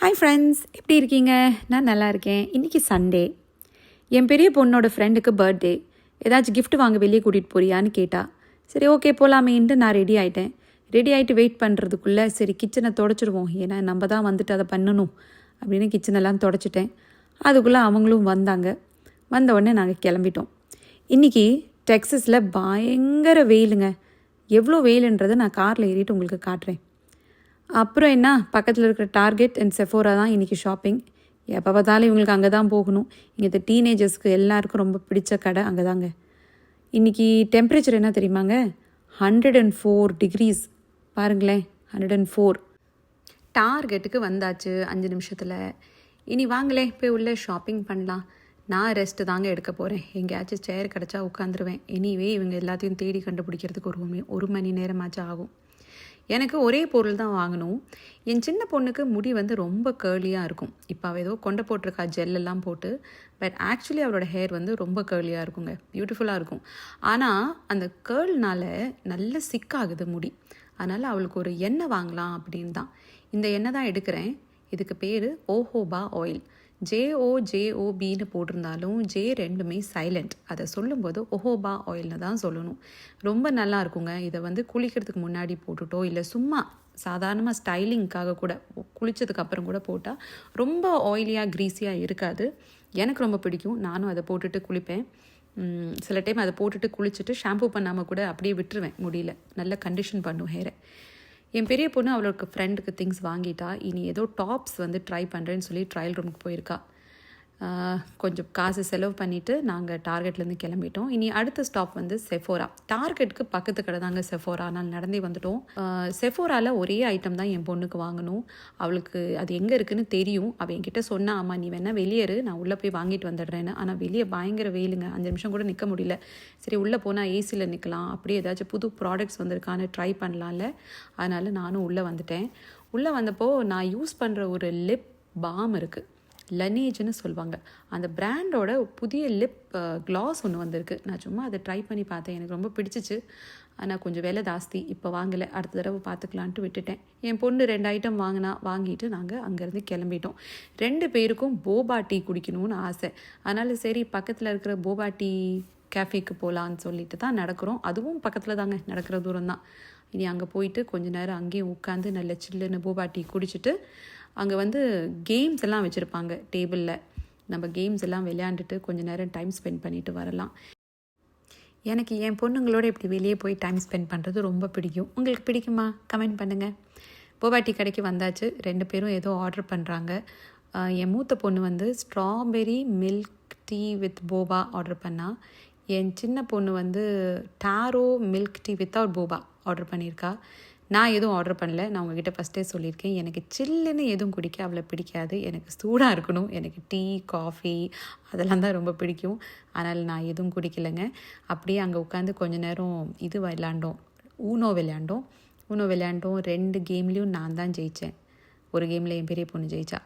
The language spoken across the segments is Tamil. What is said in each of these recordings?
ஹாய் ஃப்ரெண்ட்ஸ், எப்படி இருக்கீங்க? நான் நல்லா இருக்கேன். இன்றைக்கி சண்டே. என் பெரிய பொண்ணோட ஃப்ரெண்டுக்கு பர்த்டே. ஏதாச்சும் கிஃப்ட் வாங்க வெளியே கூட்டிகிட்டு போறியான்னு கேட்டா. சரி ஓகே போகலாமேன்ட்டு நான் ரெடி ஆகிட்டேன். ரெடி ஆகிட்டு வெயிட் பண்ணுறதுக்குள்ளே சரி கிச்சனை தொடச்சிடுவோம், ஏன்னா நம்ம தான் வந்துட்டு அதை பண்ணணும் அப்படின்னு கிச்சனெல்லாம் தொடச்சிட்டேன். அதுக்குள்ளே அவங்களும் வந்தாங்க. வந்த உடனே நாங்கள் கிளம்பிட்டோம். இன்றைக்கி டெக்ஸஸில் பயங்கர வெயிலுங்க. எவ்வளோ வெயிலுன்றதை நான் காரில் ஏறிட்டு உங்களுக்கு காட்டுறேன். அப்புறம் என்ன, பக்கத்தில் இருக்கிற டார்கெட் அண்ட் செஃபோரா தான் இன்றைக்கி ஷாப்பிங். எப்போ பார்த்தாலும் இவங்களுக்கு அங்கே தான் போகணும். இங்கே இந்த டீனேஜர்ஸ்க்கு எல்லாருக்கும் ரொம்ப பிடிச்ச கடை அங்கே தாங்க. இன்றைக்கி டெம்பரேச்சர் என்ன தெரியுமாங்க? 104 degrees. பாருங்களேன், 104. டார்கெட்டுக்கு வந்தாச்சு 5 நிமிஷத்தில். இனி வாங்களே போய் உள்ளே ஷாப்பிங் பண்ணலாம். நான் ரெஸ்ட்டு தாங்க எடுக்க போகிறேன். எங்கேயாச்சும் சேர் கிடச்சா உட்காந்துருவேன். எனிவே இவங்க எல்லாத்தையும் தேடி கண்டுபிடிக்கிறதுக்கு ஒரு மணி நேரமாச்சும் ஆகும். எனக்கு ஒரே பொருள் தான் வாங்கணும். என் சின்ன பொண்ணுக்கு முடி ரொம்ப கேர்லியாக இருக்கும். இப்போ அவள் ஏதோ கொண்டை போட்டிருக்கா ஜெல்லெல்லாம் போட்டு. பட் ஆக்சுவலி அவளோட ஹேர் ரொம்ப கேர்லியாக இருக்குங்க, பியூட்டிஃபுல்லாக இருக்கும். ஆனால் அந்த கேர்ள்னால நல்ல சிக்காகுது முடி. அதனால் அவளுக்கு ஒரு எண்ணெய் வாங்கலாம் அப்படின்னு தான் இந்த எண்ணெய் தான் எடுக்கிறேன். இதுக்கு பேர் ஓஹோபா ஆயில். JOJOBன்னு போட்டிருந்தாலும் ஜே ரெண்டுமே சைலண்ட். அதை சொல்லும்போது ஓஹோபா ஆயில்னு தான் சொல்லணும். ரொம்ப நல்லா இருக்குங்க. இதை குளிக்கிறதுக்கு முன்னாடி போட்டுட்டோ இல்லை சும்மா சாதாரணமாக ஸ்டைலிங்க்காக கூட குளித்ததுக்கப்புறம் கூட போட்டால் ரொம்ப ஆயிலியாக க்ரீஸியாக இருக்காது. எனக்கு ரொம்ப பிடிக்கும். நானும் அதை போட்டுட்டு குளிப்பேன். சில டைம் அதை போட்டுட்டு குளிச்சுட்டு ஷாம்பூ பண்ணாமல் கூட அப்படியே விட்டுருவேன். முடியல நல்ல கண்டிஷன் பண்ணும் ஹேரை. என் பெரிய பொண்ணு அவளுக்கு ஃப்ரெண்டுக்கு திங்ஸ் வாங்கிட்டா. இனி ஏதோ டாப்ஸ் ட்ரை பண்ணுறேன்னு சொல்லி ட்ரையல் ரூமுக்கு போயிருக்கா. கொஞ்சம் காசு செலவு பண்ணிவிட்டு நாங்கள் டார்கெட்லேருந்து கிளம்பிட்டோம். இனி அடுத்த ஸ்டாப் செஃபோரா. டார்கெட்டுக்கு பக்கத்து கடை தாங்க செஃபோரா. நான் நடந்தே வந்துட்டோம். செஃபோராவில் ஒரே ஐட்டம் தான் என் பொண்ணுக்கு வாங்கணும். அவளுக்கு அது எங்கே இருக்குதுன்னு தெரியும். அவள் என்கிட்ட சொன்னா, அம்மா நீ வேணால் வெளியேறு, நான் உள்ளே போய் வாங்கிட்டு வந்துடுறேன்னு. ஆனால் வெளியே பயங்கர வெயிலுங்க, 5 நிமிஷம் கூட நிற்க முடியல. சரி உள்ளே போனால் ஏசியில் நிற்கலாம், அப்படியே ஏதாச்சும் புது ப்ராடக்ட்ஸ் வந்திருக்கான்னு ட்ரை பண்ணலாம்ல. அதனால் நானும் உள்ளே வந்துட்டேன். உள்ளே வந்தப்போ நான் யூஸ் பண்ணுற ஒரு லிப் பாம் இருக்குது, லனேஜ்னு சொல்லுவாங்க. அந்த பிராண்டோட புதிய லிப் க்ளாஸ் ஒன்று வந்திருக்கு. நான் சும்மா அதை ட்ரை பண்ணி பார்த்தேன். எனக்கு ரொம்ப பிடிச்சிச்சு. ஆனால் கொஞ்சம் விலை ஜாஸ்தி. இப்போ வாங்கலை, அடுத்த தடவை பார்த்துக்கலான்ட்டு விட்டுட்டேன். என் பொண்ணு 2 ஐட்டம் வாங்கிட்டு நாங்கள் அங்கேருந்து கிளம்பிட்டோம். 2 பேருக்கும் போபா டீ குடிக்கணும்னு ஆசை. அதனால் சரி பக்கத்தில் இருக்கிற போபா டீ கேஃபேக்கு போகலான்னு சொல்லிட்டு தான் நடக்கிறோம். அதுவும் பக்கத்தில் தாங்க, நடக்கிற தூரம் தான். இனி அங்கே போயிட்டு கொஞ்ச நேரம் அங்கேயும் உட்காந்து நல்ல சில்லுன்னு போபா டீ குடிச்சிட்டு அங்கே கேம்ஸ் எல்லாம் வச்சுருப்பாங்க டேபிளில். நம்ம கேம்ஸ் எல்லாம் விளையாண்டுட்டு கொஞ்சம் நேரம் டைம் ஸ்பெண்ட் பண்ணிட்டு வரலாம். எனக்கு என் பொண்ணுங்களோட இப்படி வெளியே போய் டைம் ஸ்பெண்ட் பண்ணுறது ரொம்ப பிடிக்கும். உங்களுக்கு பிடிக்குமா? கமெண்ட் பண்ணுங்கள். போபா டீ கடைக்கு வந்தாச்சு. 2 பேரும் ஏதோ ஆர்டர் பண்ணுறாங்க. என் மூத்த பொண்ணு strawberry milk tea with Boba order பண்ணா. என் சின்ன பொண்ணு tarot milk tea without Boba order பண்ணியிருக்கா. நான் எதுவும் ஆர்டர் பண்ணல. நான் உங்ககிட்ட ஃபஸ்ட்டே சொல்லியிருக்கேன், எனக்கு சில்லுன்னு எதுவும் குடிக்க அவ்வளோ பிடிக்காது. எனக்கு சூடாக இருக்கணும். எனக்கு டீ காஃபி அதெல்லாம் தான் ரொம்ப பிடிக்கும். அதனால் நான் எதுவும் குடிக்கலைங்க. அப்படியே அங்கே உட்காந்து கொஞ்ச நேரம் விளையாண்டோம், ஊனோ விளையாண்டோம். 2 கேம்லேயும் நான் தான் ஜெயித்தேன். ஒரு கேமில் என் பெரிய பொண்ணு ஜெயிச்சா.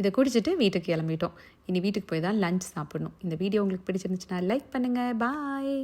இதை குடிச்சிட்டு வீட்டுக்கு கிளம்பிட்டோம். இனி வீட்டுக்கு போய் தான் லஞ்ச் சாப்பிடணும். இந்த வீடியோ உங்களுக்கு பிடிச்சிருந்துச்சுன்னா லைக் பண்ணுங்கள். பாய்.